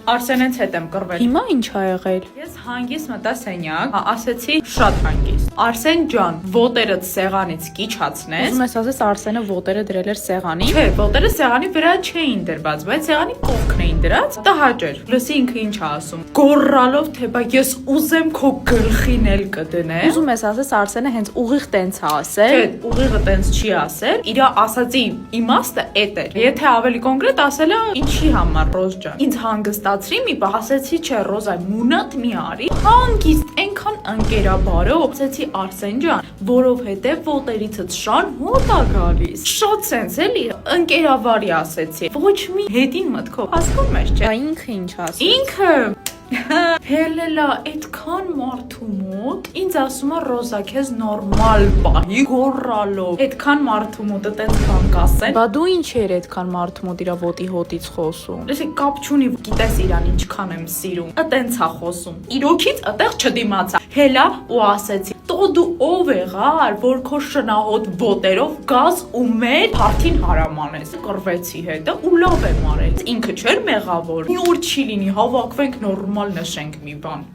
Արսենից հետ եմ կռվել։ Հիմա ինչ ա եղել։ Ես հանգիստ մտա սենյակ, ասեցի շատ հանգիստ։ Արսեն ջան, ոտերդ սեղանից կիչացնես։ Ուզում ես ասես Արսենը ոտերը դրել էր սեղանին։ Չէ, ոտերը սեղանի վրա չէին դրված, բայց սեղանի կողքն էին դրած։ Տհաճ էր։ Լսի ինքը ինչ ա ասում։ Գոռալով թե բա ես ուզեմ քո գլխին էլ կդնեմ։ Ուզում ես ասես Արսենը հենց ուղիղ տենց ա ասել։ Չէ, ուղիղը տենց չի ասել։ Իր ասածի իմաստը էդ էր։ Եթե ավելի կոնկրետ ասել է, ինչի համար Ռոզ ջան։ Ինձ հանգստացրի մի բա, ասեցի չէ, Ռոզա, մունատ մի արի։ Հանգիստ այնքան ընկերաբարով ասեցի Արսեն ջան, որովհետև ոտերիցդ շան հոտ ա գալիս։ Շատ սենց էլի, ընկերավարի ասեցի։ Ոչ մի հետին մտքով։ Հասկանում ես, չէ։ Դա ինքը ինչ ասել։ Ինքը հելելա այդքան մարդու մոտ ինձ ասում է Ռոզա քեզ նորմալ պահի գոռալով այդքան մարդու մոտ այդպես բան կասեն Բա դու ինչ էր այդքան մարդու մոտ իր ոտի հոտից խոսում։ Լսի կապ չունի գիտես իրան ինչքան եմ սիրում այտենց ա խոսում իրոքից այդեղ չդիմացա հելա ու ասեցի տո դու ով եղար որ քո շնահոտ ոտերով գազ ու մեր փարթին հարամանես կռվեցի հետը ու լավ եմ արել ինքը չէր մեղավոր մի օր չի լինի հավաքվենք նորմալ նշենք մի բան